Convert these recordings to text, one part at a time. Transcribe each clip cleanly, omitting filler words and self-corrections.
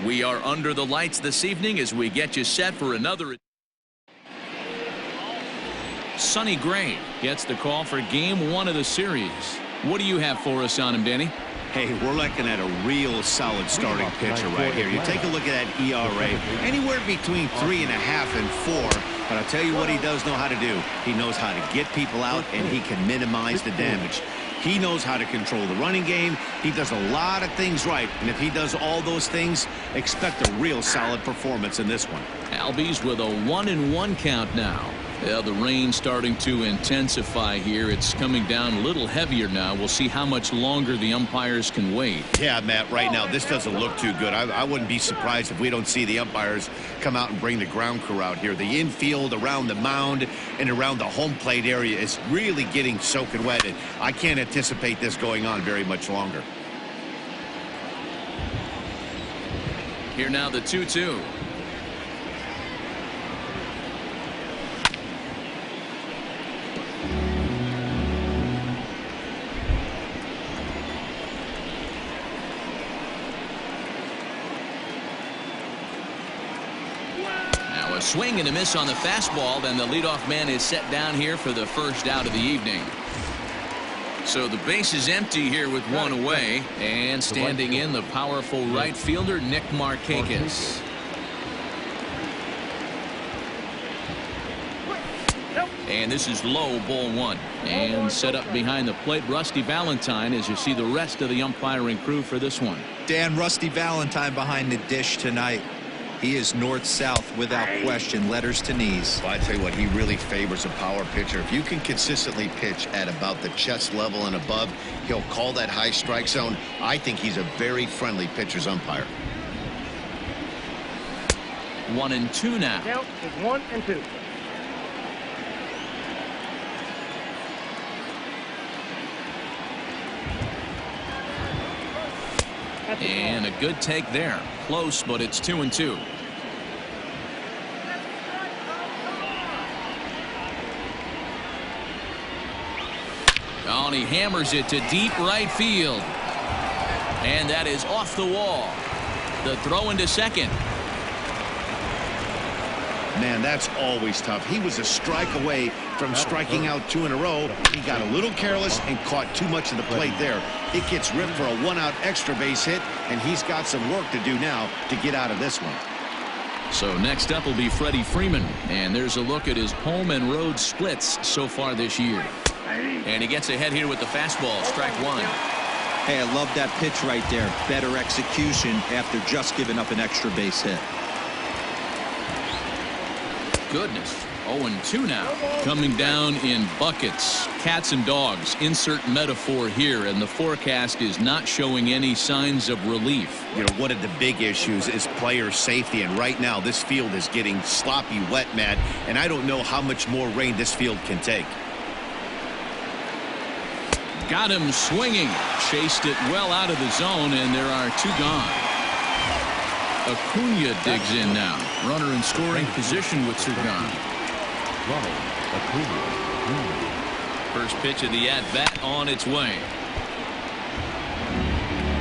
We are under the lights this evening as we get you set for another. Sonny Gray gets the call for game 1 of the series. What do you have for us on him, Danny? Hey, we're looking at a real solid starting pitcher right here. You take a look at that ERA, anywhere between 3.5 and 4. But I'll tell you what he does know how to do. He knows how to get people out, and he can minimize the damage. He knows how to control the running game. He does a lot of things right, and if he does all those things, expect a real solid performance in this one. Albies with a 1-1 count now. Yeah, the rain starting to intensify here. It's coming down a little heavier now. We'll see how much longer the umpires can wait. Yeah, Matt, right now this doesn't look too good. I wouldn't be surprised if we don't see the umpires come out and bring the ground crew out here. The infield around the mound and around the home plate area is really getting soaking wet, and I can't anticipate this going on very much longer. Here now the 2-2. A swing and a miss on the fastball. Then the leadoff man is set down here for the first out of the evening. So the base is empty here with one away, and standing in the powerful right fielder Nick Markakis. And this is low, ball 1. And set up behind the plate, Rusty Valentine, as you see the rest of the umpiring crew for this one. Dan, Rusty Valentine behind the dish tonight. He is north-south without question, letters to knees. Well, I tell you what, he really favors a power pitcher. If you can consistently pitch at about the chest level and above, he'll call that high strike zone. I think he's a very friendly pitcher's umpire. 1-2 now. Count is 1-2. And a good take there. Close, but it's 2-2. Oh, and he hammers it to deep right field. And that is off the wall. The throw into second. Man, that's always tough. He was a strike away from striking out 2 in a row. He got a little careless and caught too much of the plate there. It gets ripped for a 1-out extra base hit, and he's got some work to do now to get out of this one. So next up will be Freddie Freeman, and there's a look at his home and road splits so far this year. And he gets ahead here with the fastball, strike 1. Hey, I love that pitch right there. Better execution after just giving up an extra base hit. Goodness. 0-2 now. Coming down in buckets. Cats and dogs. Insert metaphor here, and the forecast is not showing any signs of relief. You know, one of the big issues is player safety, and right now this field is getting sloppy wet, Matt, and I don't know how much more rain this field can take. Got him swinging. Chased it well out of the zone, and there are 2 gone. Acuna digs in now. Runner in scoring position with 2 gone. First pitch of the at-bat on its way.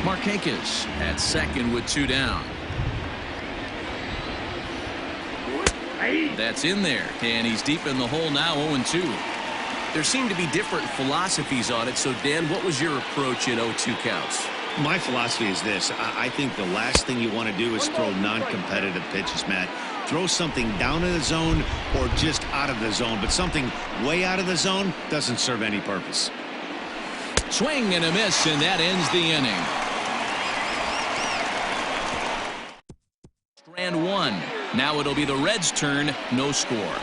Markakis at second with 2 down. That's in there, and he's deep in the hole now, 0-2. There seem to be different philosophies on it. So, Dan, what was your approach at 0-2 counts? My philosophy is this. I think the last thing you want to do is throw non-competitive pitches, Matt. Throw something down in the zone or just out of the zone, but something way out of the zone doesn't serve any purpose. Swing and a miss, and that ends the inning. Strand 1. Now it'll be the Reds' turn. No score.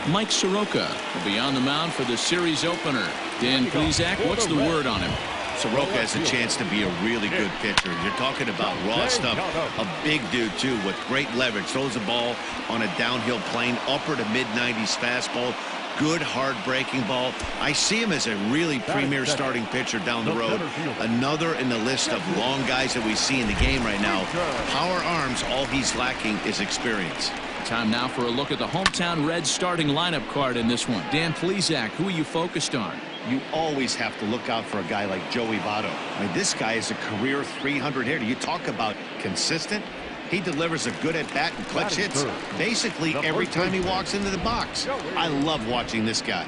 Mike Soroka will be on the mound for the series opener. Dan Plesac, what's the word on him? Soroka has a chance to be a really good pitcher. You're talking about raw stuff. A big dude, too, with great leverage. Throws the ball on a downhill plane, upper to mid-90s fastball. Good, hard-breaking ball. I see him as a really premier starting pitcher down the road. Another in the list of long guys that we see in the game right now. Power arms, all he's lacking is experience. Time now for a look at the hometown Reds starting lineup card in this one. Dan Plesac, who are you focused on? You always have to look out for a guy like Joey Votto. I mean, this guy is a career 300 hitter. You talk about consistent. He delivers a good at-bat and clutch hits basically every time he walks into the box. I love watching this guy.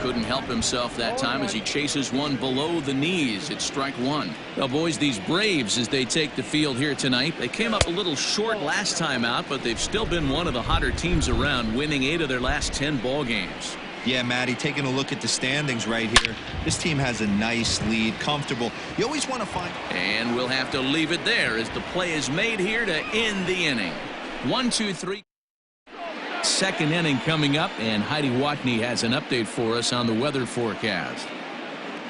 Couldn't help himself that time as he chases one below the knees. It's strike one. Well, boys, these Braves, as they take the field here tonight, they came up a little short last time out, but they've still been one of the hotter teams around, winning 8 of their last 10 ball games. Yeah, Matty, taking a look at the standings right here. This team has a nice lead, comfortable. You always want to find. And we'll have to leave it there as the play is made here to end the inning. 1, 2, 3. Second inning coming up, and Heidi Watney has an update for us on the weather forecast.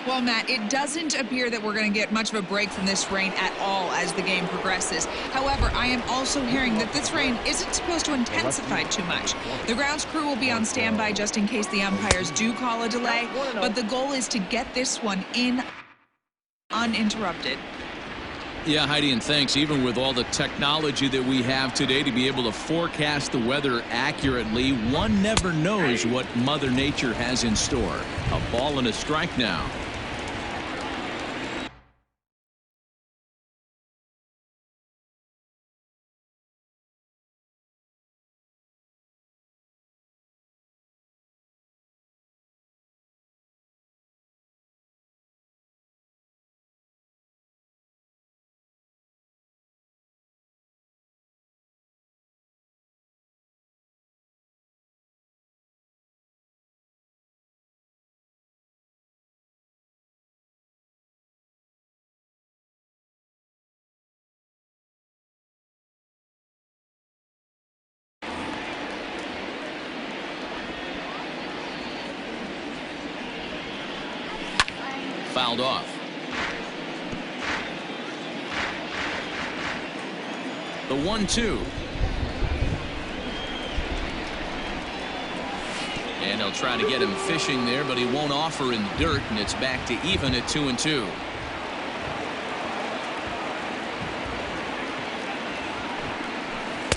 Well, Matt, it doesn't appear that we're going to get much of a break from this rain at all as the game progresses. However, I am also hearing that this rain isn't supposed to intensify too much. The grounds crew will be on standby just in case the umpires do call a delay, but the goal is to get this one in uninterrupted. Yeah, Heidi, and thanks. Even with all the technology that we have today to be able to forecast the weather accurately, one never knows what Mother Nature has in store. A ball and a strike now. Fouled off. The 1-2. And they'll try to get him fishing there, but he won't offer in the dirt, and it's back to even at 2-2.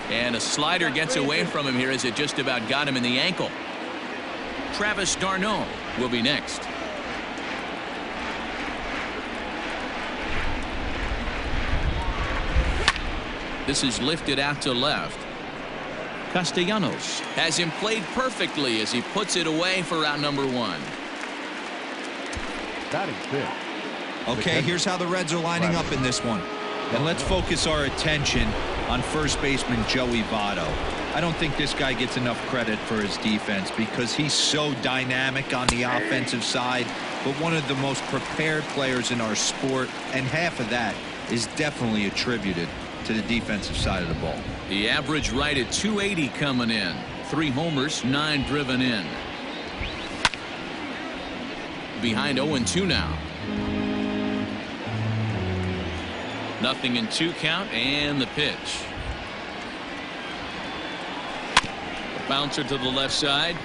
And a slider gets away from him here as it just about got him in the ankle. Travis d'Arnaud will be next. This is lifted out to left. Castellanos has him played perfectly as he puts it away for out number 1. Okay, here's how the Reds are lining up in this one. And let's focus our attention on first baseman Joey Votto. I don't think this guy gets enough credit for his defense because he's so dynamic on the offensive side, but one of the most prepared players in our sport, and half of that is definitely attributed to the defensive side of the ball. The average right at 280 coming in. 3 homers, 9 driven in. Behind 0-2 now. 0-2 count, and the pitch. The bouncer to the left side.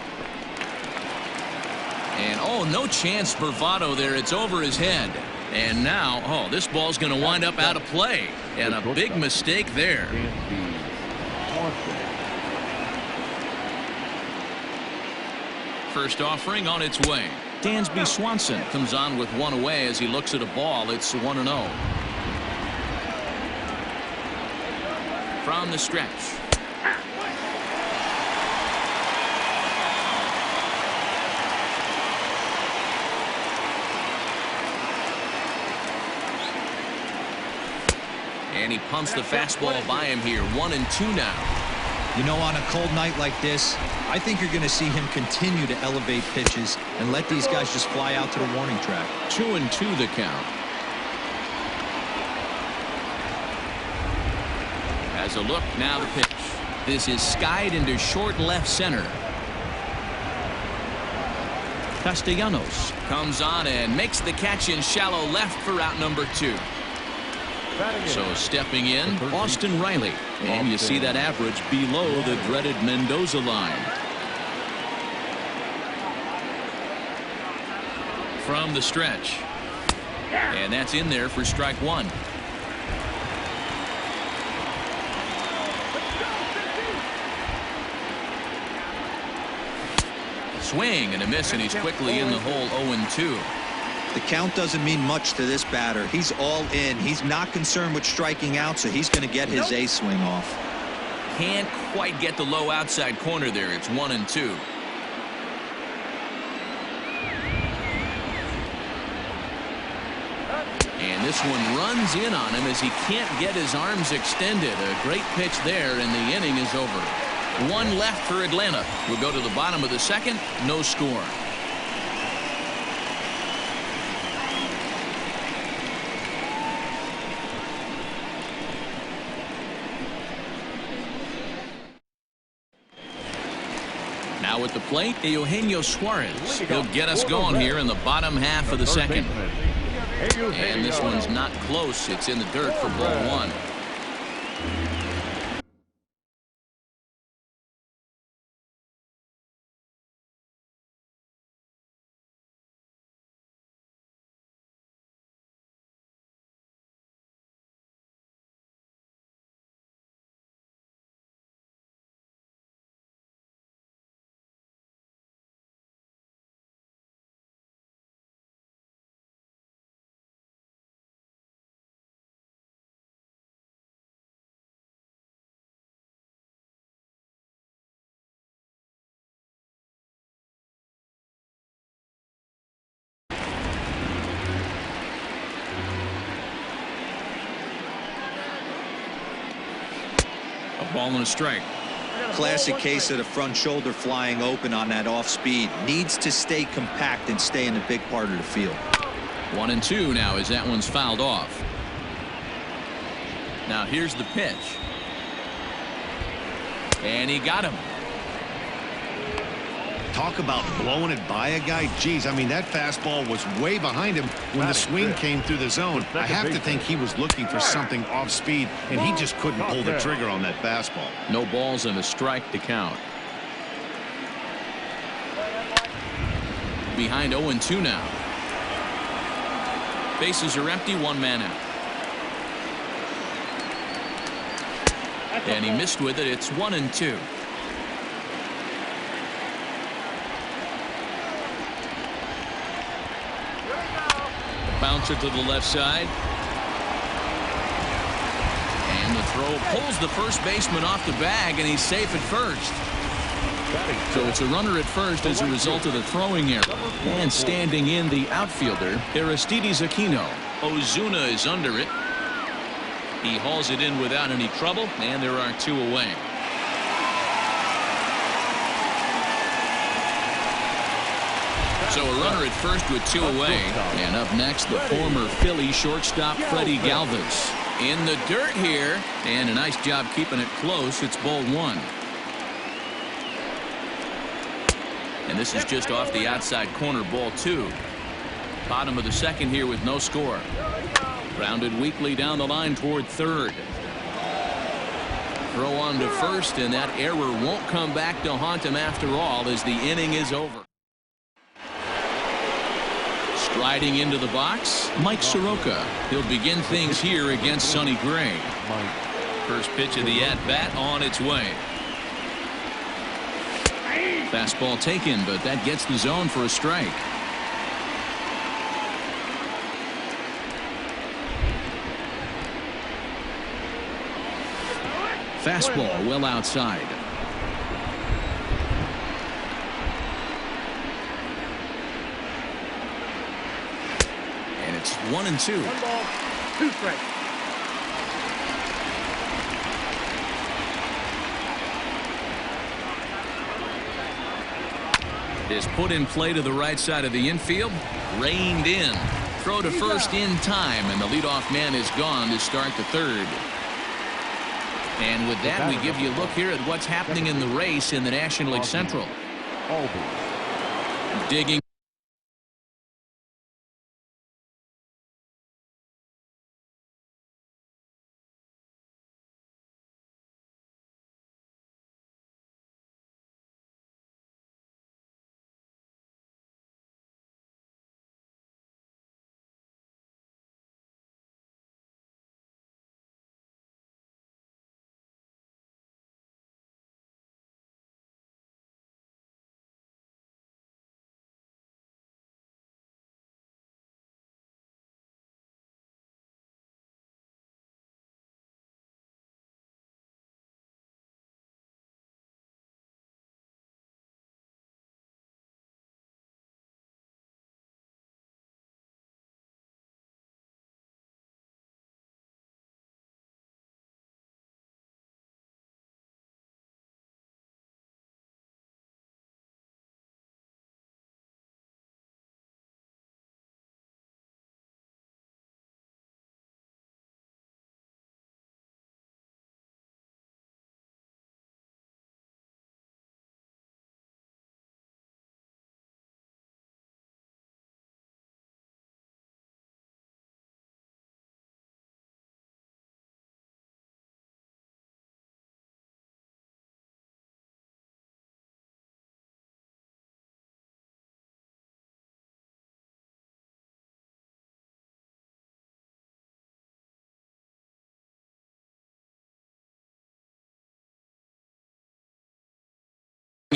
And no chance for Votto there. It's over his head. And now, this ball's going to wind up out of play. And a big mistake there. First offering on its way. Dansby Swanson comes on with one away as he looks at a ball. It's 1-0. From the stretch. And he pumps the fastball by him here. 1-2 now. You know, on a cold night like this, I think you're going to see him continue to elevate pitches and let these guys just fly out to the warning track. 2-2 the count. As a look, now the pitch. This is skied into short left center. Castellanos comes on and makes the catch in shallow left for out number 2. So stepping in, Austin Riley. And you see that average below the dreaded Mendoza line. From the stretch. And that's in there for strike 1. Swing and a miss, and he's quickly in the hole. 0-2. The count doesn't mean much to this batter. He's all in. He's not concerned with striking out, so he's going to get his A swing off. Can't quite get the low outside corner there. It's 1-2. And this one runs in on him as he can't get his arms extended. A great pitch there, and the inning is over. One left for Atlanta. We'll go to the bottom of the second. No score. Now at the plate, Eugenio Suarez. He'll get us going here in the bottom half of the second. And this one's not close. It's in the dirt for ball one. A ball and a strike. Classic case of the front shoulder flying open on that off speed. Needs to stay compact and stay in the big part of the field. 1-2 now as that one's fouled off. Now here's the pitch. And he got him. Talk about blowing it by a guy. Geez, I mean, that fastball was way behind him when the swing came through the zone. I have to think he was looking for something off speed, and he just couldn't pull the trigger on that fastball. No balls and a strike to count. Behind 0-2 now. Bases are empty, one man out. And he missed with it. It's 1-2. Bouncer to the left side. And the throw pulls the first baseman off the bag, and he's safe at first. So it's a runner at first as a result of the throwing error. And standing in the outfielder, Aristides Aquino. Ozuna is under it. He hauls it in without any trouble, and there are two away. So a runner at first with two away. And up next, the former Philly shortstop Freddie Galvis. In the dirt here, and a nice job keeping it close. It's ball one. And this is just off the outside corner, ball two. Bottom of the second here with no score. Grounded weakly down the line toward third. Throw on to first, and that error won't come back to haunt him after all as the inning is over. Striding into the box, Mike Soroka. He'll begin things here against Sonny Gray. First pitch of the at-bat on its way. Fastball taken, but that gets the zone for a strike. Fastball well outside. And it's 1-2. 1 ball, 2 strikes. Is put in play to the right side of the infield. Reined in. Throw to first in time, and the leadoff man is gone to start the third. And with that, we give you a look here at what's happening in the race in the National League Central. Digging.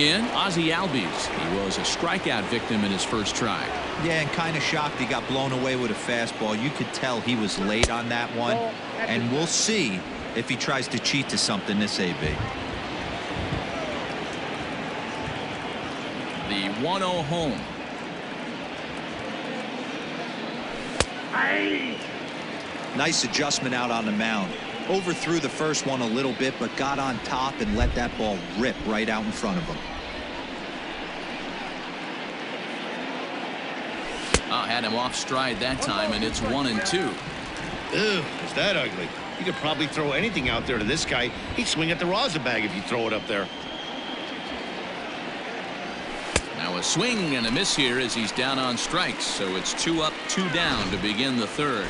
In Ozzie Albies. He was a strikeout victim in his first try. Yeah, and kind of shocked he got blown away with a fastball. You could tell he was late on that one. And we'll see if he tries to cheat to something this AB. The 1-0 home. Nice adjustment out on the mound. Overthrew the first one a little bit, but got on top and let that ball rip right out in front of him. Had him off stride that time, and it's 1-2. Ew, is that ugly? You could probably throw anything out there to this guy. He'd swing at the rosin bag if you throw it up there. Now a swing and a miss here as he's down on strikes. So it's 2 up, 2 down to begin the third.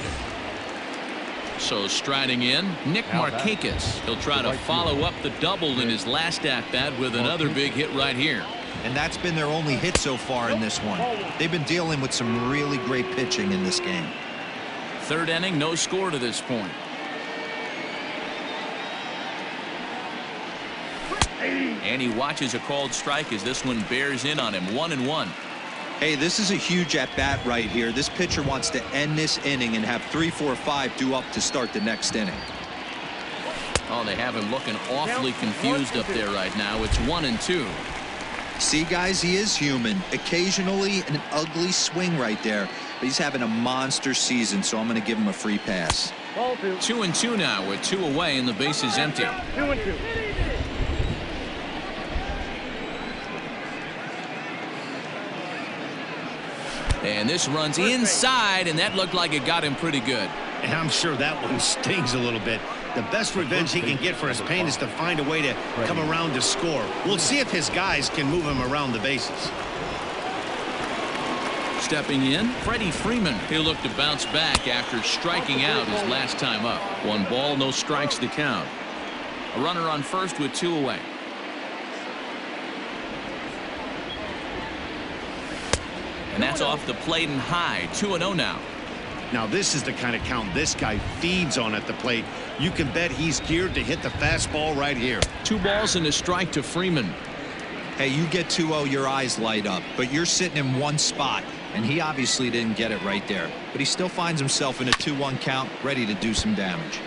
So striding in, Nick Markakis. He'll try to follow up the double in his last at-bat with another big hit right here. And that's been their only hit so far in this one. They've been dealing with some really great pitching in this game. Third inning, no score to this point. And he watches a called strike as this one bears in on him. 1-1. Hey, this is a huge at-bat right here. This pitcher wants to end this inning and have 3, 4, 5 due up to start the next inning. Oh, they have him looking awfully confused up there right now. It's 1-2. See, guys, he is human. Occasionally an ugly swing right there, but he's having a monster season, so I'm going to give him a free pass. 2-2 now with 2 away and the base is empty. 2-2. And this runs inside, and that looked like it got him pretty good. And I'm sure that one stings a little bit. The best revenge he can get for his pain is to find a way to come around to score. We'll see if his guys can move him around the bases. Stepping in, Freddie Freeman. He'll look to bounce back after striking out his last time up. 1 ball, no strikes to count. A runner on first with 2 away. And that's off the plate and high. 2-0 now. Now this is the kind of count this guy feeds on at the plate. You can bet he's geared to hit the fastball right here. 2 balls and a strike to Freeman. Hey, you get 2-0, your eyes light up, but you're sitting in one spot, and he obviously didn't get it right there. But he still finds himself in a 2-1 count, ready to do some damage.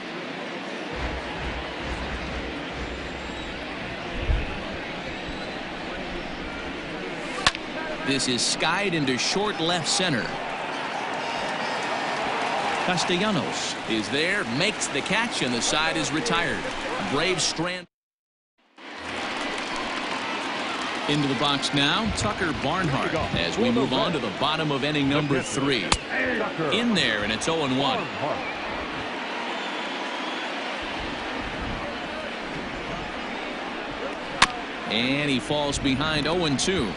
This is skied into short left center. Castellanos is there, makes the catch, and the side is retired. Braves strand. Into the box now, Tucker Barnhart, as we move on to the bottom of inning number 3. In there, and it's 0-1. And he falls behind 0-2.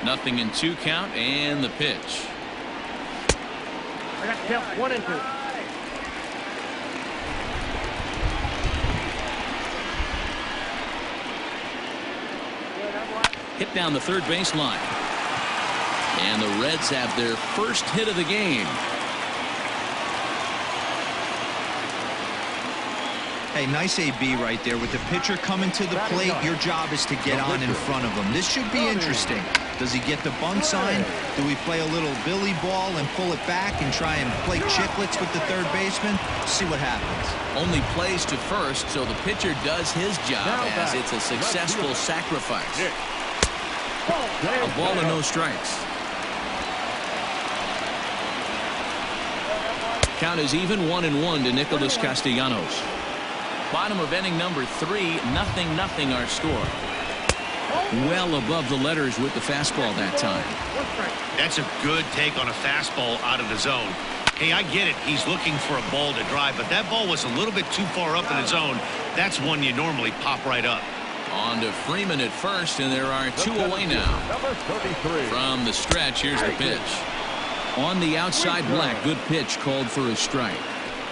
0-2 count, and the pitch. I got count 1-2. Hit down the third baseline. And the Reds have their first hit of the game. Hey, nice AB right there. With the pitcher coming to the plate, your job is to get on in front of him. This should be interesting. Does he get the bunt sign? Do we play a little billy ball and pull it back and try and play chicklets with the third baseman? See what happens. Only plays to first, so the pitcher does his job as it's a successful sacrifice. A ball and no strikes. Count is even 1-1 to Nicholas Castellanos. Bottom of inning number 3, 0-0 our score. Well above the letters with the fastball that time. That's a good take on a fastball out of the zone. Hey, I get it. He's looking for a ball to drive, but that ball was a little bit too far up in the zone. That's one you normally pop right up. On to Freeman at first, and there are 2 away now. From the stretch, here's the pitch. On the outside black, good pitch called for a strike.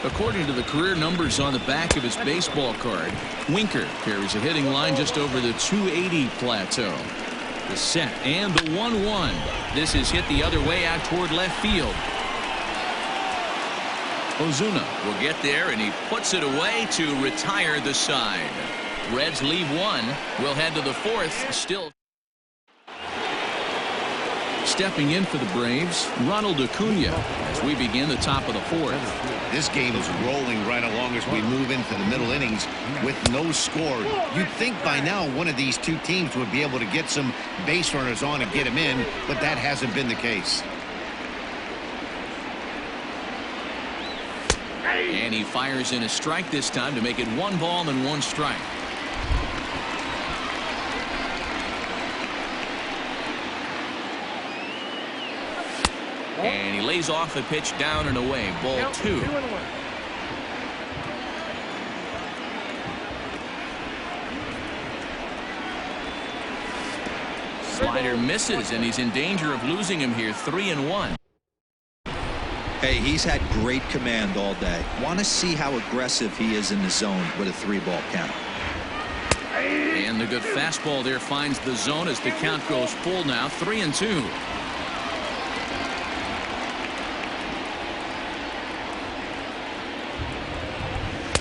According to the career numbers on the back of his baseball card, Winker carries a hitting line just over the 280 plateau. The set and the 1-1. This is hit the other way out toward left field. Ozuna will get there, and he puts it away to retire the side. Reds leave one. We'll head to the fourth. Still stepping in for the Braves, Ronald Acuna, as we begin the top of the fourth. This game is rolling right along as we move into the middle innings with no score. You'd think by now one of these two teams would be able to get some base runners on and get them in, but that hasn't been the case. And he fires in a strike this time to make it 1 ball and 1 strike. And he lays off the pitch down and away. Ball 2. Slider misses, and he's in danger of losing him here. 3-1. Hey, he's had great command all day. Want to see how aggressive he is in the zone with a 3-ball count. And the good fastball there finds the zone as the count goes full now. 3-2.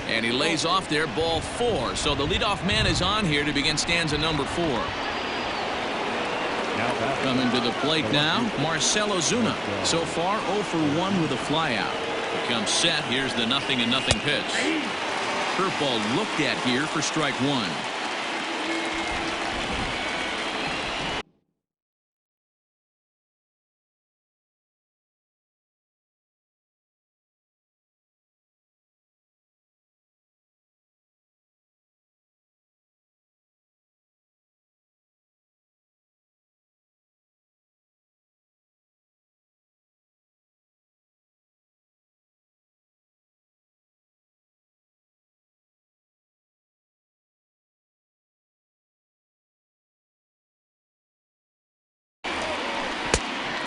And he lays off there. Ball 4. So the leadoff man is on here to begin stanza number 4. Coming to the plate now, Marcell Ozuna. So far 0 for 1 with a flyout. Becomes set. Here's the 0-0 pitch. Curveball looked at here for strike 1.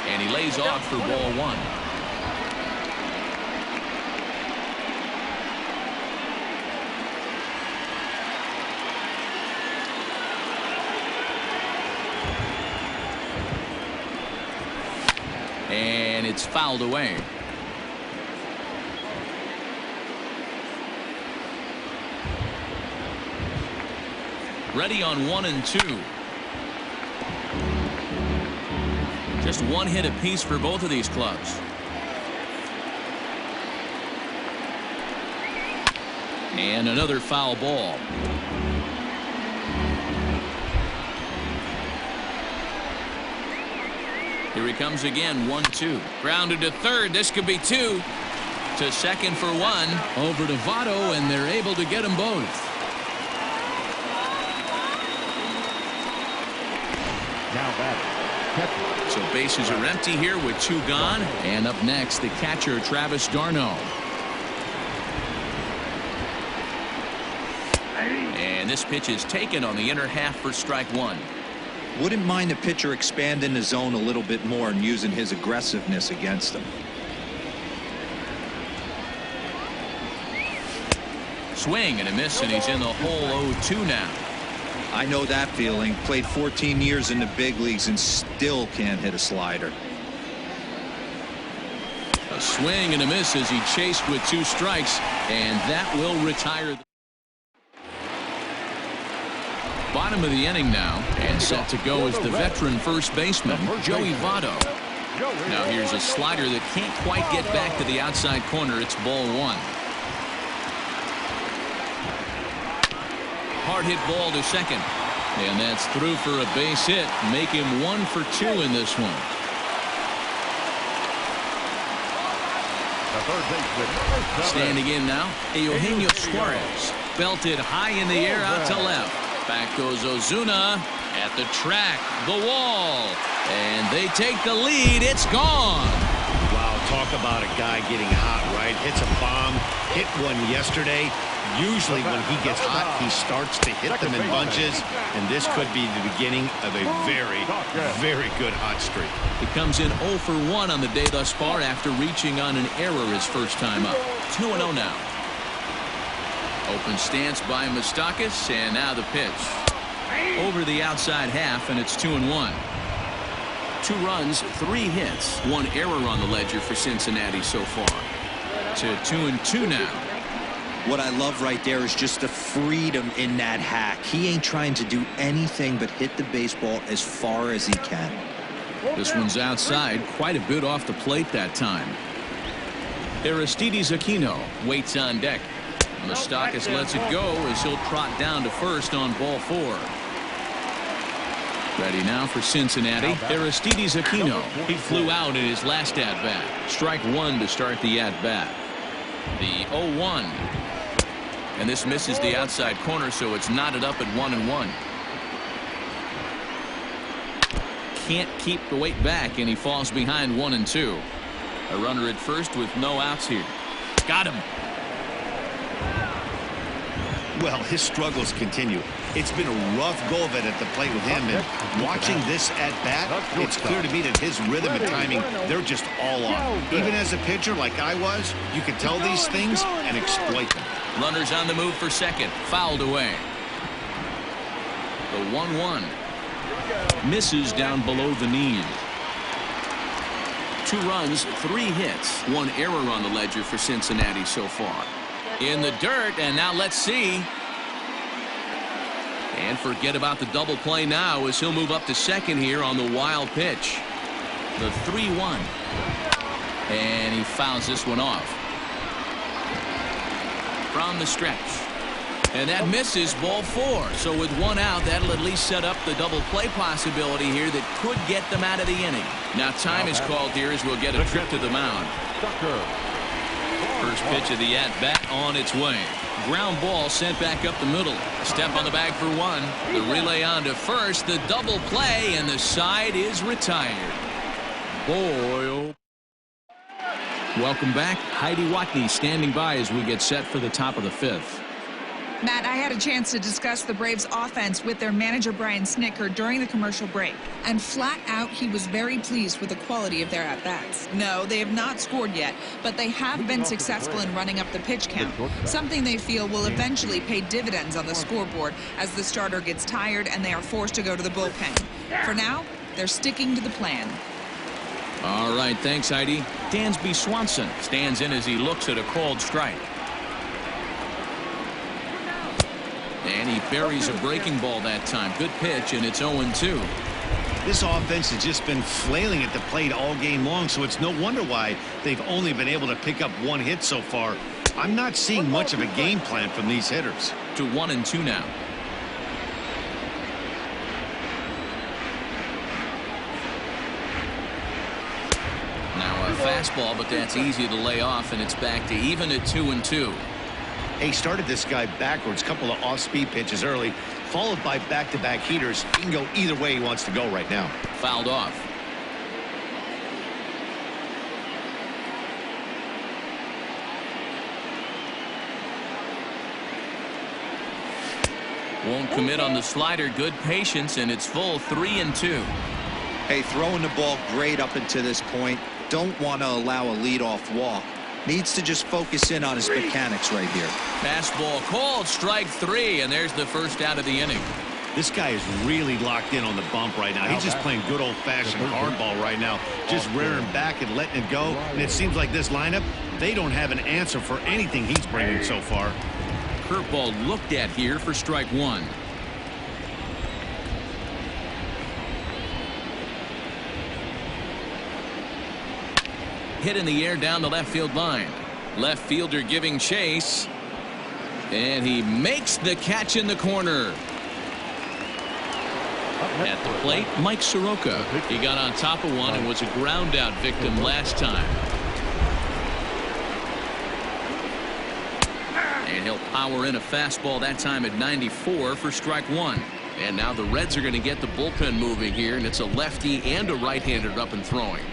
And he lays off for ball 1. And it's fouled away. Ready on 1 and 2. Just 1 hit apiece for both of these clubs. And another foul ball. Here he comes again. 1-2. Grounded to third. This could be 2. To second for 1. Over to Votto, and they're able to get them both. Now batting. So bases are empty here with 2 gone. And up next, the catcher, Travis d'Arnaud. And this pitch is taken on the inner half for strike 1. Wouldn't mind the pitcher expanding the zone a little bit more and using his aggressiveness against him. Swing and a miss, and he's in the hole. 0-2 now. I know that feeling. Played 14 years in the big leagues and still can't hit a slider. A swing and a miss as he chased with 2 strikes, and that will retire. Bottom of the inning now, and set to go is the veteran first baseman, Joey Votto. Now here's a slider that can't quite get back to the outside corner. It's ball 1. Hard hit ball to second. And that's through for a base hit. Make him 1 for 2 in this one. Standing in now, Eugenio Suarez. Belted high in the air out to left. Back goes Ozuna at the track, the wall. And they take the lead. It's gone. Wow, talk about a guy getting hot, right? Hits a bomb, hit one yesterday. Usually when he gets hot, he starts to hit them in bunches, and this could be the beginning of a very, very good hot streak. He comes in 0 for 1 on the day thus far after reaching on an error his first time up. 2-0 now. Open stance by Moustakas, and now the pitch. Over the outside half, and it's 2-1. 2 runs, 3 hits, 1 error on the ledger for Cincinnati so far. To 2-2 now. What I love right there is just the freedom in that hack. He ain't trying to do anything but hit the baseball as far as he can. This one's outside, quite a bit off the plate that time. Aristides Aquino waits on deck. Moustakas lets it go as he'll trot down to first on ball 4. Ready now for Cincinnati. Aristides Aquino. He flew out in his last at-bat. Strike 1 to start the at-bat. The 0-1. And this misses the outside corner, so it's knotted up at 1-1. Can't keep the weight back, and he falls behind 1-2. A runner at first with no outs here. Got him. Well, his struggles continue. It's been a rough go of it at the plate with him, and watching this at-bat, it's clear to me that his rhythm and timing, they're just all off. Even as a pitcher like I was, you can tell these things and exploit them. Runners on the move for second. Fouled away. The 1-1. Misses down below the knees. 2 runs, 3 hits, 1 error on the ledger for Cincinnati so far. In the dirt, and now let's see. And forget about the double play now as he'll move up to second here on the wild pitch. The 3-1. And he fouls this one off. From the stretch. And that misses ball 4. So with 1 out, that'll at least set up the double play possibility here that could get them out of the inning. Now time is called here as we'll get a trip to the mound. First pitch of the at-bat on its way. Ground ball sent back up the middle. Step on the bag for 1. The relay on to first. The double play, and the side is retired. Boy. Welcome back. Heidi Watney standing by as we get set for the top of the 5th. Matt, I had a chance to discuss the Braves offense with their manager Brian Snitker during the commercial break, and flat out he was very pleased with the quality of their at-bats. No, they have not scored yet, but they have been successful in running up the pitch count, something they feel will eventually pay dividends on the scoreboard as the starter gets tired and they are forced to go to the bullpen. For now, they're sticking to the plan. All right, thanks, Heidi. Dansby Swanson stands in as he looks at a called strike. And he buries a breaking ball that time. Good pitch, and it's 0-2. This offense has just been flailing at the plate all game long, so it's no wonder why they've only been able to pick up 1 hit so far. I'm not seeing much of a game plan from these hitters. To 1-2 now. Now a fastball, but that's easy to lay off, and it's back to even at 2-2. He started this guy backwards, couple of off-speed pitches early, followed by back-to-back heaters. He can go either way he wants to go right now. Fouled off. Won't commit on the slider. Good patience, and it's full 3-2. Hey, throwing the ball great up until this point. Don't want to allow a leadoff walk. Needs to just focus in on his mechanics right here. Fastball called, strike 3, and there's the first out of the inning. This guy is really locked in on the bump right now. He's just playing good old-fashioned hardball right now, just rearing back and letting it go. And it seems like this lineup, they don't have an answer for anything he's bringing so far. Curveball looked at here for strike 1. Hit in the air down the left field line. Left fielder giving chase. And he makes the catch in the corner. At the plate, Mike Soroka. He got on top of one and was a ground out victim last time. And he'll power in a fastball that time at 94 for strike 1. And now the Reds are going to get the bullpen moving here, and it's a lefty and a right-hander up and throwing.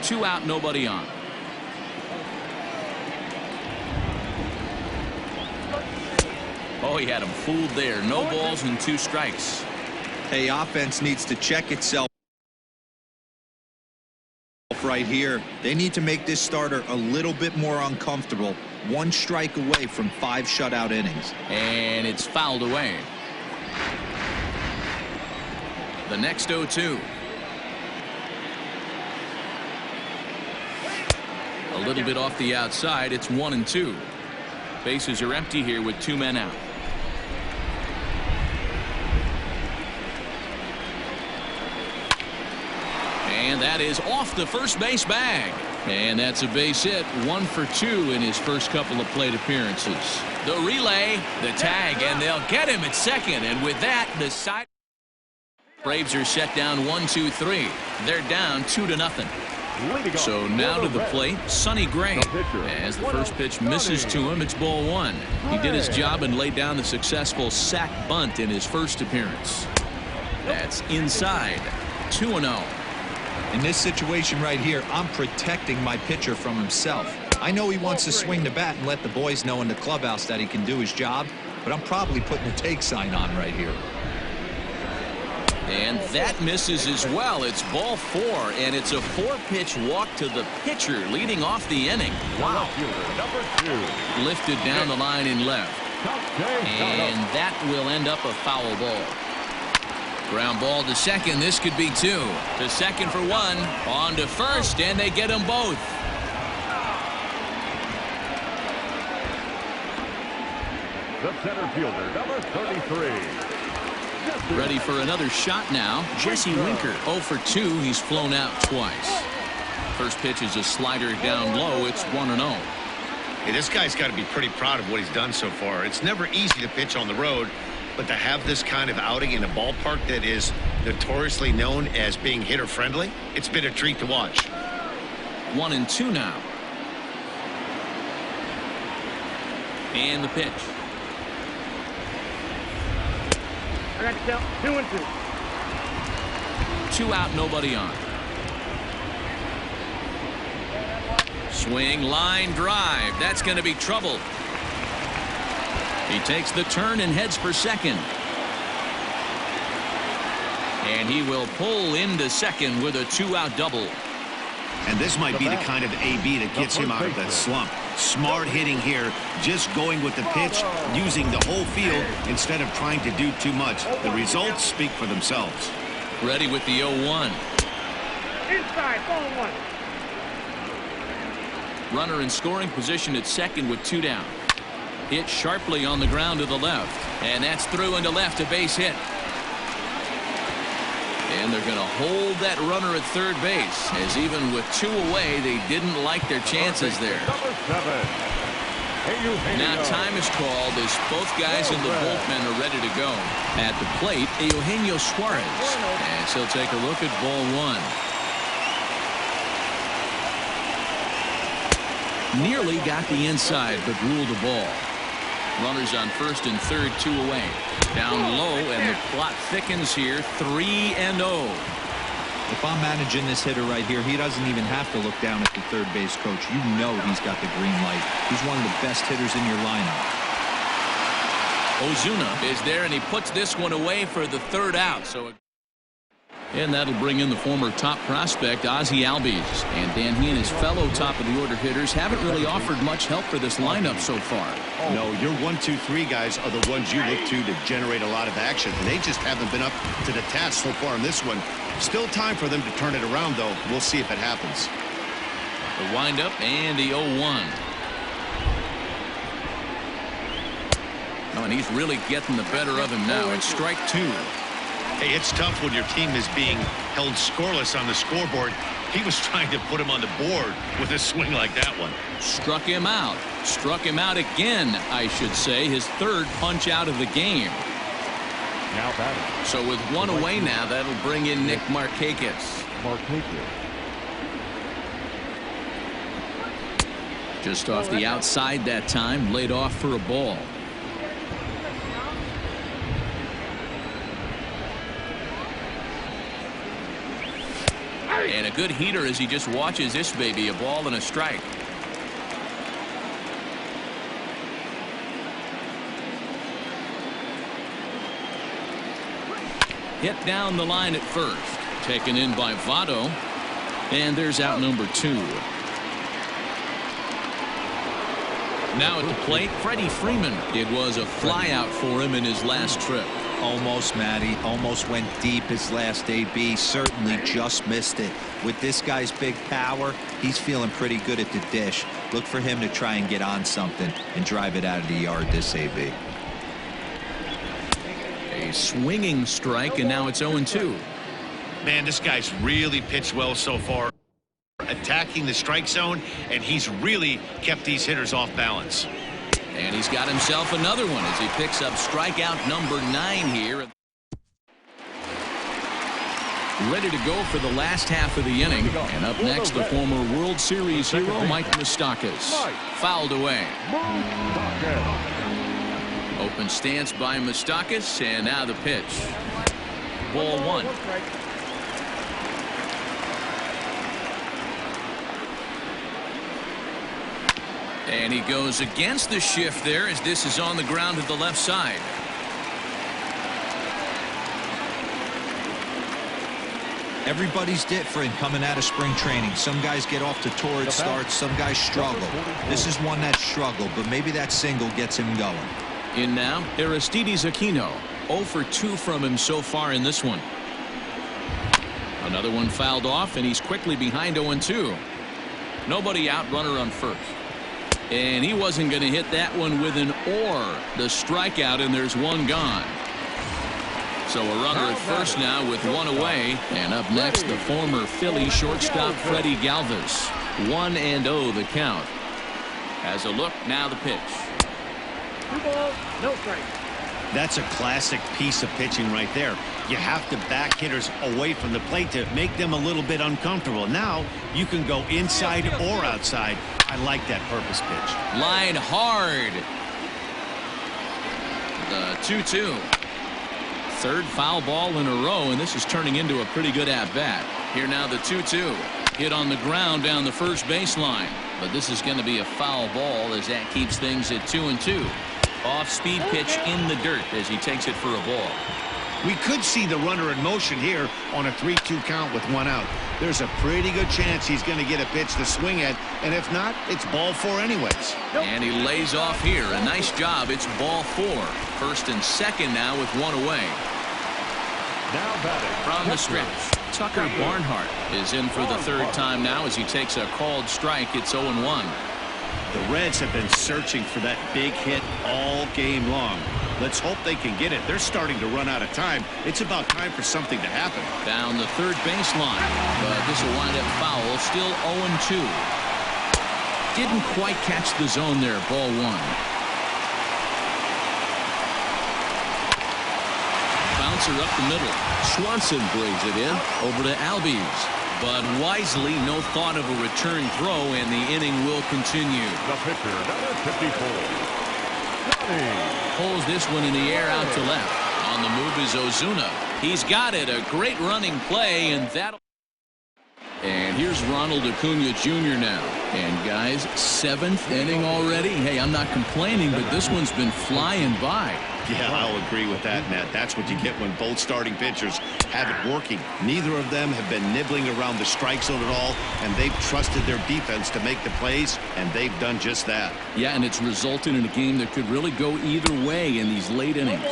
2 out, nobody on. Oh, he had him fooled there. No balls and 2 strikes. Hey, offense needs to check itself right here. They need to make this starter a little bit more uncomfortable. 1 strike away from 5 shutout innings. And it's fouled away. The next 0-2. A little bit off the outside. It's 1-2. Bases are empty here with 2 men out. And that is off the first base bag. And that's a base hit. 1 for 2 in his first couple of plate appearances. The relay, the tag, and they'll get him at second. And with that, the side. Braves are set down 1-2-3. They're down 2-0. So now to the plate, Sonny Gray. As the first pitch misses to him, it's ball 1. He did his job and laid down the successful sac bunt in his first appearance. That's inside. 2-0. In this situation right here, I'm protecting my pitcher from himself. I know he wants to swing the bat and let the boys know in the clubhouse that he can do his job, but I'm probably putting a take sign on right here. And that misses as well. It's ball 4, and it's a 4-pitch walk to the pitcher leading off the inning. Wow. Lifted down the line in left. And that will end up a foul ball. Ground ball to second. This could be 2. To second for 1. On to first, and they get them both. The center fielder, number 33. Ready for another shot now. Jesse Winker. 0 for 2. He's flown out twice. First pitch is a slider down low. It's 1-0. Hey, this guy's got to be pretty proud of what he's done so far. It's never easy to pitch on the road, but to have this kind of outing in a ballpark that is notoriously known as being hitter-friendly, it's been a treat to watch. 1-2 now. And the pitch. I got to count 2-2. 2 out, nobody on. Swing, line drive. That's going to be trouble. He takes the turn and heads for second. And he will pull into second with a 2-out double. And this might be the kind of AB that gets him out of that slump. Smart hitting here, just going with the pitch, using the whole field instead of trying to do too much. The results speak for themselves. Ready with the 0-1. Inside, ball 1. Runner in scoring position at second with 2 down. Hit sharply on the ground to the left. And that's through into left, a base hit. And they're going to hold that runner at third base, as even with 2 away, they didn't like their chances there. Now time is called as both guys in the bullpen are ready to go. At the plate, Eugenio Suarez. And he'll take a look at ball 1. Nearly got the inside, but ruled the ball. Runners on first and third, 2 away. Down low, and the plot thickens here, 3-0. If I'm managing this hitter right here, he doesn't even have to look down at the third base coach. You know he's got the green light. He's one of the best hitters in your lineup. Ozuna is there, and he puts this one away for the 3rd out. And that'll bring in the former top prospect, Ozzie Albies. And Dan, he and his fellow top-of-the-order hitters haven't really offered much help for this lineup so far. No, your 1-2-3 guys are the ones you look to generate a lot of action. And they just haven't been up to the task so far in this one. Still time for them to turn it around, though. We'll see if it happens. The windup and the 0-1. Oh, and he's really getting the better of him now. It's strike 2. Hey, it's tough when your team is being held scoreless on the scoreboard. He was trying to put him on the board with a swing like that one. Struck him out. Struck him out again, I should say. His 3rd punch out of the game. Now batting. So with 1 away now, that'll bring in Nick Markakis. Just off the outside that time, laid off for a ball. And a good heater as he just watches this baby, a ball and a strike. Hit down the line at first. Taken in by Votto. And there's out number 2. Now at the plate, Freddie Freeman. It was a fly out for him in his last trip. Almost, Matty. Almost went deep his last AB. Certainly just missed it. With this guy's big power, he's feeling pretty good at the dish. Look for him to try and get on something and drive it out of the yard this AB. A swinging strike, and now it's 0-2. Man, this guy's really pitched well so far, attacking the strike zone, and he's really kept these hitters off balance. And he's got himself another one as he picks up strikeout number 9 here. Ready to go for the last half of the inning. And up next, the former World Series hero, Mike Moustakas. Fouled away. Open stance by Moustakas, and now the pitch. Ball 1. And he goes against the shift there as this is on the ground at the left side. Everybody's different coming out of spring training. Some guys get off to torrid starts. Some guys struggle. This is one that struggled, but maybe that single gets him going. In now, Aristides Aquino. 0 for 2 from him so far in this one. Another one fouled off, and he's quickly behind 0-2. Nobody out, runner on first. And he wasn't going to hit that one with an or. The strikeout, and there's one gone. So a runner at first now with one away. And up next, the former Philly shortstop Freddie Galvis. 1-0 the count. As a look, now the pitch. 2 balls, no strikes. That's a classic piece of pitching right there. You have to back hitters away from the plate to make them a little bit uncomfortable. Now you can go inside or outside. I like that purpose pitch. Line hard. The 2-2. Third foul ball in a row, and this is turning into a pretty good at-bat. Here now the 2-2. Hit on the ground down the first baseline. But this is going to be a foul ball as that keeps things at 2-2. Off-speed pitch in the dirt as he takes it for a ball. We could see the runner in motion here on a 3-2 count with 1 out. There's a pretty good chance he's going to get a pitch to swing at, and if not, it's ball 4 anyways. And he lays off here. A nice job. It's ball 4. First and second now with 1 away. Now batting From the stretch, Tucker Barnhart is in for the 3rd time now as he takes a called strike. It's 0-1. The Reds have been searching for that big hit all game long. Let's hope they can get it. They're starting to run out of time. It's about time for something to happen. Down the third baseline, but this will wind up foul. Still 0-2. Didn't quite catch the zone there. Ball 1. Bouncer up the middle. Swanson brings it in over to Albies. But wisely, no thought of a return throw, and the inning will continue. The pitcher, number 54. Pulls this one in the air out to left. On the move is Ozuna. He's got it. A great running play, and that'll... And here's Ronald Acuna Jr. now. And guys, 7th inning already. Hey, I'm not complaining, but this one's been flying by. Yeah, I'll agree with that, Matt. That's what you get when both starting pitchers have it working. Neither of them have been nibbling around the strike zone at all, and they've trusted their defense to make the plays, and they've done just that. Yeah, and it's resulted in a game that could really go either way in these late innings.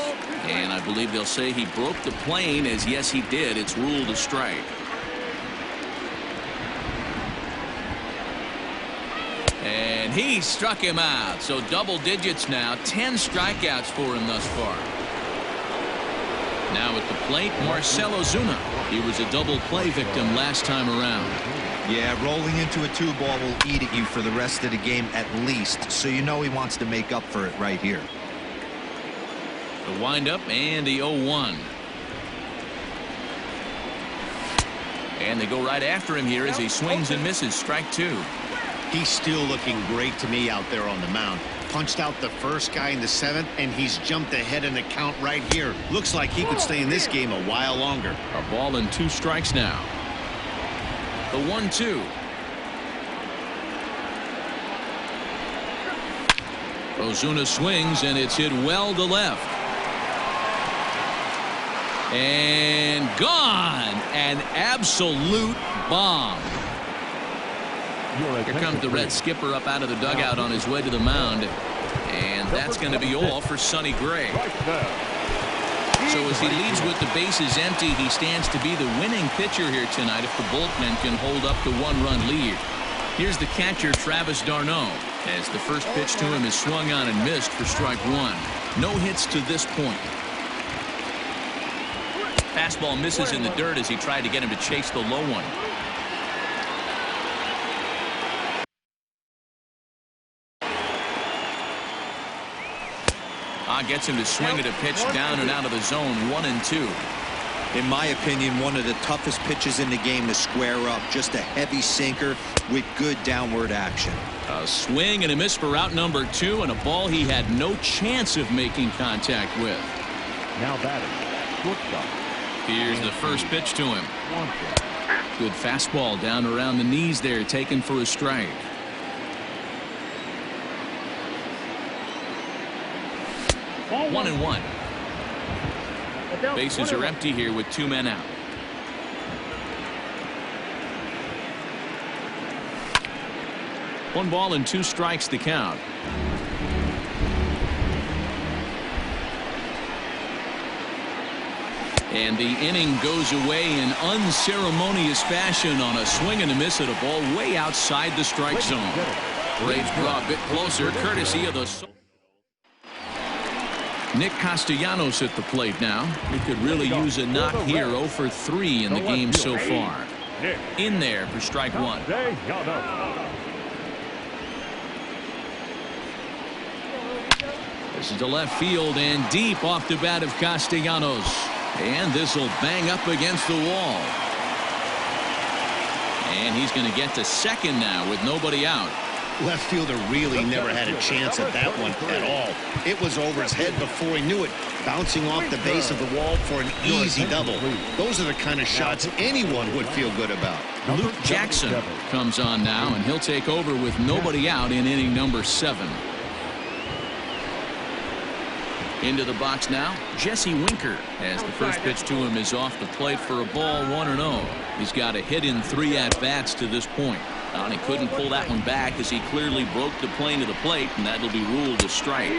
And I believe they'll say he broke the plane, as yes, he did. It's ruled a strike. And he struck him out. So double digits now. 10 strikeouts for him thus far. Now at the plate, Marcell Ozuna. He was a double play victim last time around. Yeah, rolling into a 2-ball will eat at you for the rest of the game at least. So you know he wants to make up for it right here. The windup and the 0-1. And they go right after him here as he swings and misses. Strike 2. He's still looking great to me out there on the mound. Punched out the first guy in the 7th, and he's jumped ahead in the count right here. Looks like he could stay in this game a while longer. A ball and 2 strikes now. The 1-2. Ozuna swings, and it's hit well to left. And gone. An absolute bomb. Here comes the Red skipper up out of the dugout on his way to the mound. And that's going to be all for Sonny Gray. So as he leads with the bases empty, he stands to be the winning pitcher here tonight if the bullpen can hold up the one-run lead. Here's the catcher, Travis d'Arnaud, as the first pitch to him is swung on and missed for strike one. No hits to this point. Fastball misses in the dirt as he tried to get him to chase the low one. Gets him to swing at a pitch down and out of the zone. 1-2. In my opinion, one of the toughest pitches in the game to square up. Just a heavy sinker with good downward action. A swing and a miss for out number 2, and a ball he had no chance of making contact with. Now batting, shortstop. Here's the first pitch to him. Good fastball down around the knees there, taken for a strike. 1-1. Bases are empty here with 2 men out. One ball and 2 strikes to count. And the inning goes away in unceremonious fashion on a swing and a miss at a ball way outside the strike zone. Braves draw a bit closer courtesy of the Nick Castellanos at the plate now. He could really use a knock here. 0 for 3 in the game so far. In there for strike one. This is to left field and deep off the bat of Castellanos. And this will bang up against the wall. And he's going to get to second now with nobody out. Left fielder really never had a chance at that one at all. It was over his head before he knew it, bouncing off the base of the wall for an easy double. Those are the kind of shots anyone would feel good about. Luke Jackson comes on now, and he'll take over with nobody out in inning number 7. Into the box now, Jesse Winker, as the first pitch to him is off the plate for a ball. 1-0. He's got a hit in 3 at-bats to this point. And he couldn't pull that one back as he clearly broke the plane to the plate, and that'll be ruled a strike.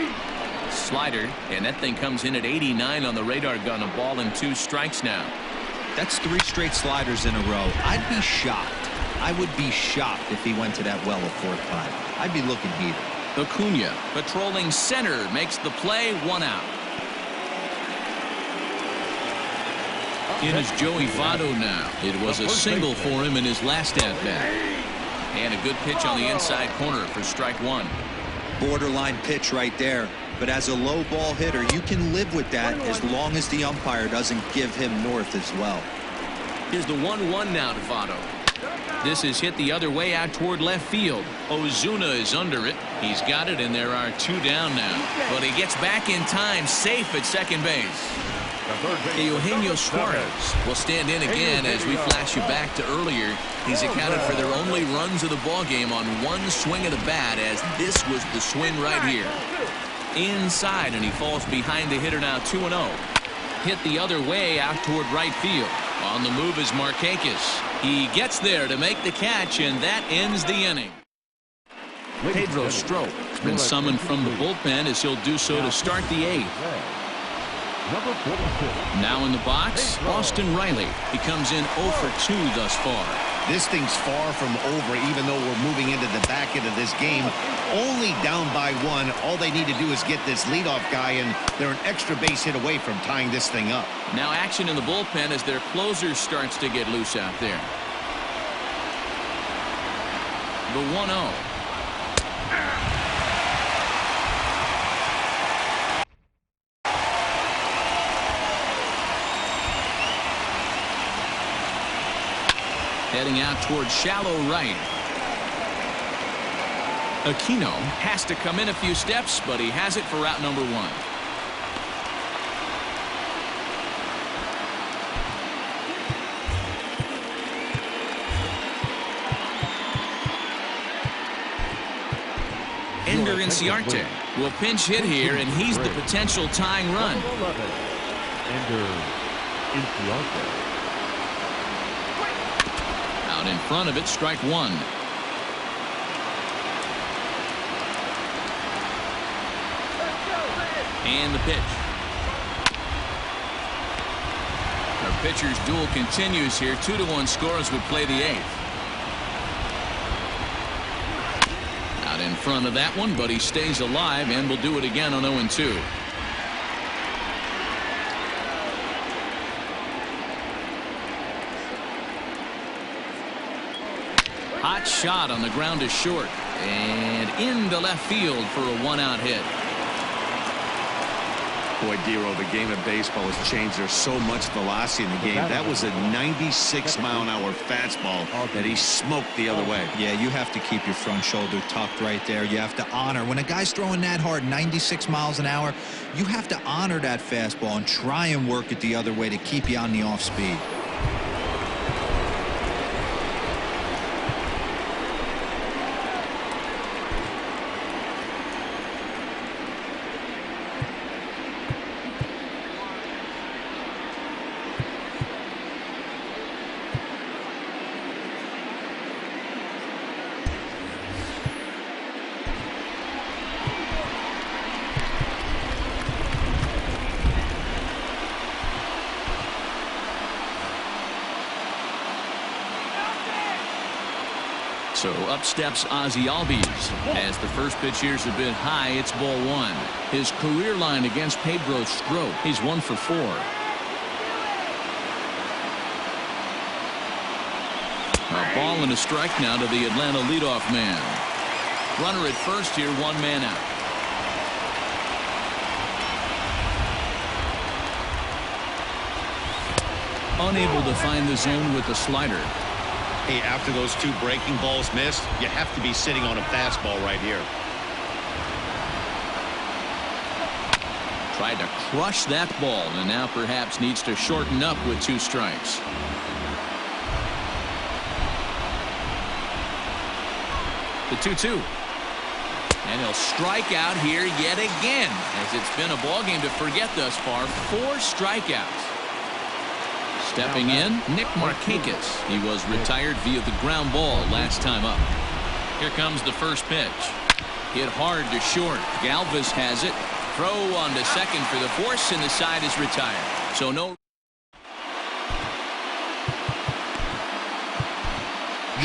Slider, and that thing comes in at 89 on the radar gun. A ball and 2 strikes now. That's 3 straight sliders in a row. I'd be shocked. I would be shocked if he went to that well a 4th time. I'd be looking heated. Acuna patrolling center makes the play. 1 out. In is Joey Votto now. It was a single for him in his last at-bat. And a good pitch on the inside corner for strike 1. Borderline pitch right there. But as a low ball hitter, you can live with that as long as the umpire doesn't give him north as well. Here's the 1-1 now to Votto. This is hit the other way out toward left field. Ozuna is under it. He's got it, and there are 2 down now. But he gets back in time, safe at second base. Eugenio Suarez will stand in again as we flash you back to earlier. He's accounted for their only runs of the ball game on 1 swing of the bat, as this was the swing right here. Inside, and he falls behind the hitter now. 2-0. Hit the other way out toward right field. On the move is Markakis. He gets there to make the catch, and that ends the inning. Pedro Strop has been summoned from the bullpen as he'll do so to start the 8th. Now in the box, Austin Riley. He comes in 0 for 2 thus far. This thing's far from over, even though we're moving into the back end of this game. Only down by 1. All they need to do is get this leadoff guy, and they're an extra base hit away from tying this thing up. Now action in the bullpen as their closer starts to get loose out there. The 1-0. Heading out towards shallow right. Aquino has to come in a few steps, but he has it for out number 1. Ender Inciarte will pinch hit here, and he's the potential tying run. Ender Inciarte. Out in front of it, strike 1. And the pitch. Pitcher's duel continues here. 2-1 score as we play the 8th. Out in front of that one, but he stays alive and will do it again on 0-2. Hot shot on the ground is short and into left field for a 1-out hit. Boy, Dero, the game of baseball has changed. There's so much velocity in the game. That was a 96-mile-an-hour fastball that he smoked the other way. Yeah, you have to keep your front shoulder tucked right there. You have to honor. When a guy's throwing that hard, 96 miles an hour, you have to honor that fastball and try and work it the other way to keep you on the off speed. So up steps Ozzie Albies. As the first pitch here's a bit high, it's ball 1. His career line against Pedro Strop, he's 1 for 4. A ball and a strike now to the Atlanta leadoff man. Runner at first here, 1 man out. Unable to find the zone with the slider. Hey, after those 2 breaking balls missed, you have to be sitting on a fastball right here. Tried to crush that ball and now perhaps needs to shorten up with 2 strikes. The 2-2. And he'll strike out here yet again, as it's been a ball game to forget thus far. 4 strikeouts. Stepping in, Nick Markakis. He was retired via the ground ball last time up. Here comes the first pitch. Hit hard to short. Galvis has it. Throw on to second for the force, and the side is retired. So no.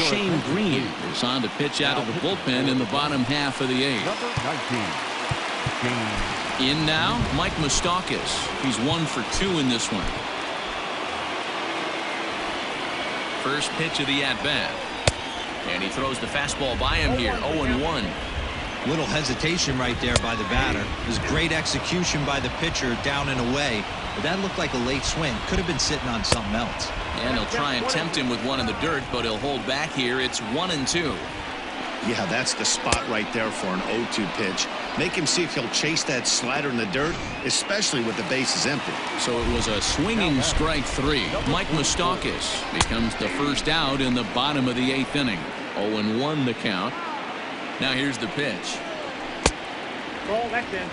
Shane Green is on to pitch out of the bullpen in the bottom half of the 8th. In now, Mike Moustakas. He's 1 for 2 in this one. First pitch of the at-bat. And he throws the fastball by him here. 0-1. Little hesitation right there by the batter. It was great execution by the pitcher down and away. But that looked like a late swing. Could have been sitting on something else. And he'll try and tempt him with one in the dirt, but he'll hold back here. It's 1-2. Yeah, that's the spot right there for an 0-2 pitch. Make him see if he'll chase that slider in the dirt, especially with the bases empty. So it was a swinging strike 3. Mike Moustakas becomes the first out in the bottom of the 8th inning. 0-1 the count. Now here's the pitch. Ball, that's in.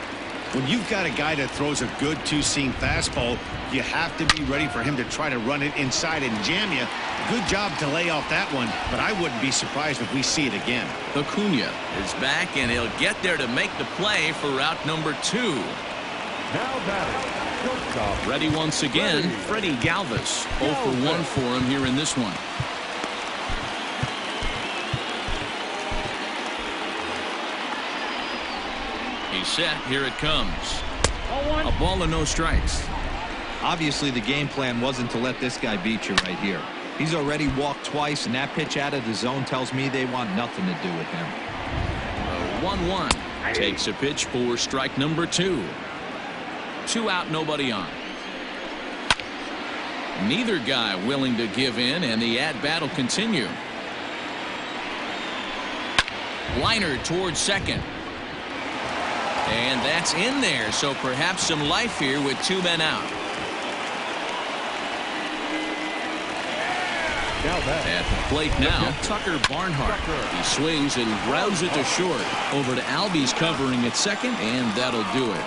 When you've got a guy that throws a good 2-seam fastball, you have to be ready for him to try to run it inside and jam you. Good job to lay off that one, but I wouldn't be surprised if we see it again. Acuna is back, and he'll get there to make the play for route number 2. Now batting, shortstop. Ready once again, Freddie Galvis. 0 for 1 for him here in this one. He's set. Here it comes. A ball and no strikes. Obviously, the game plan wasn't to let this guy beat you right here. He's already walked twice, and that pitch out of the zone tells me they want nothing to do with him. 1-1. Takes a pitch for strike number 2. 2 out, nobody on. Neither guy willing to give in, and the at-bat will continue. Liner towards second. And that's in there, so perhaps some life here with 2 men out. At the plate now, Tucker Barnhart. He swings and grounds it to short. Over to Albies covering at second, and that'll do it.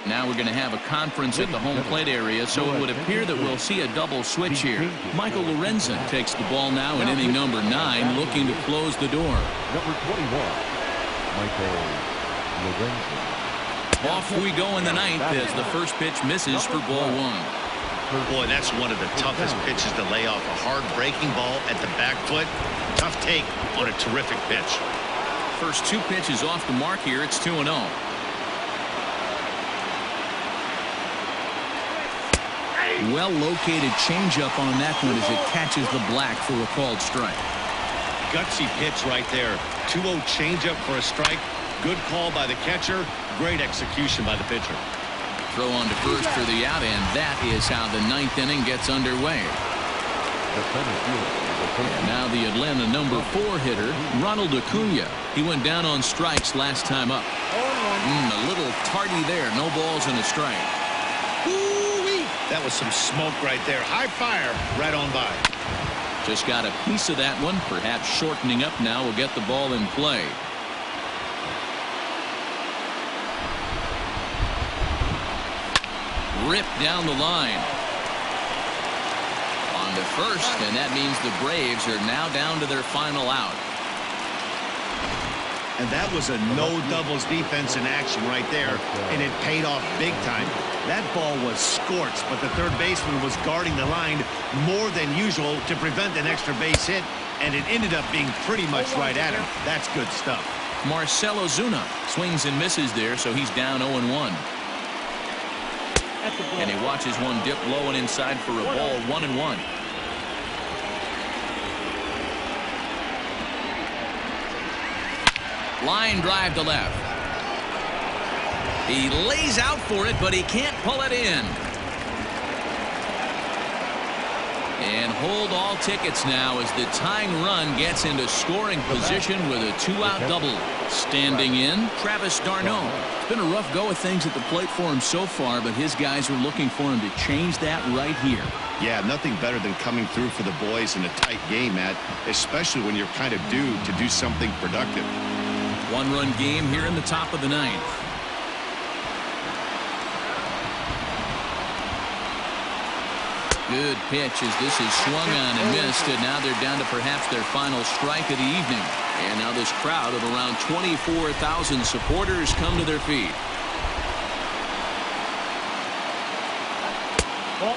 Now we're going to have a conference at the home plate area, so it would appear that we'll see a double switch here. Michael Lorenzen takes the ball now in inning number 9, looking to close the door. Number 21, Michael Lorenzen. Off we go in the 9th as the first pitch misses for ball 1. Boy, that's one of the toughest pitches to lay off. A hard breaking ball at the back foot. Tough take on a terrific pitch. First two pitches off the mark here. It's 2-0. Well-located changeup on that one as it catches the black for a called strike. Gutsy pitch right there. 2-0 changeup for a strike. Good call by the catcher. Great execution by the pitcher. Throw on to first for the out, and that is how the ninth inning gets underway. And now the Atlanta number 4 hitter, Ronald Acuna. He went down on strikes last time up. A little tardy there. No balls and a strike. Ooh-wee. That was some smoke right there. High fire right on by. Just got a piece of that one. Perhaps shortening up now will get the ball in play. Ripped down the line. On to first, and that means the Braves are now down to their final out. And that was a no doubles defense in action right there, and it paid off big time. That ball was scorched, but the third baseman was guarding the line more than usual to prevent an extra base hit, and it ended up being pretty much right at him. That's good stuff. Marcell Ozuna swings and misses there, so he's down 0-1. And he watches one dip low and inside for a ball. 1-1. Line drive to left. He lays out for it, but he can't pull it in. And hold all tickets now as the tying run gets into scoring position with a 2-out double. Standing in, Travis d'Arnaud. It's been a rough go of things at the plate for him so far, but his guys are looking for him to change that right here. Yeah, nothing better than coming through for the boys in a tight game, Matt, especially when you're kind of due to do something productive. One-run game here in the top of the ninth. Good pitch as this is swung on and missed, and now they're down to perhaps their final strike of the evening. And now this crowd of around 24,000 supporters come to their feet.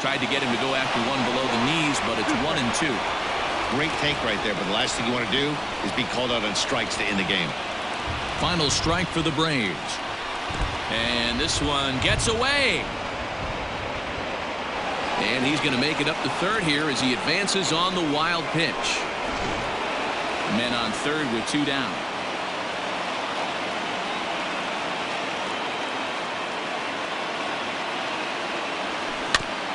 Tried to get him to go after one below the knees, but it's 1-2. Great take right there, but the last thing you want to do is be called out on strikes to end the game. Final strike for the Braves. And this one gets away. And he's going to make it up to third here as he advances on the wild pitch. Men on third with 2 down.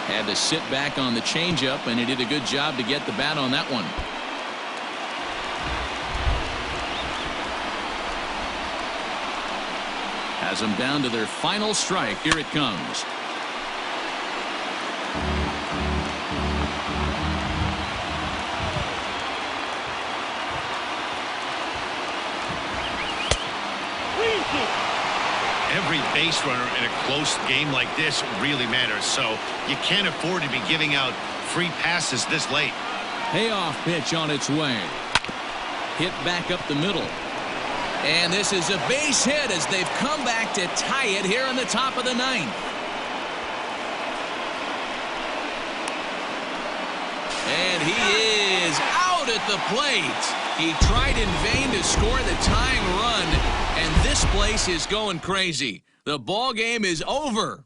Had to sit back on the changeup, and he did a good job to get the bat on that one. Has them down to their final strike. Here it comes. Every base runner in a close game like this really matters, so you can't afford to be giving out free passes this late. Payoff pitch on its way. Hit back up the middle. And this is a base hit as they've come back to tie it here in the top of the ninth. And he is out at the plate. He tried in vain to score the tying run, and this place is going crazy. The ball game is over.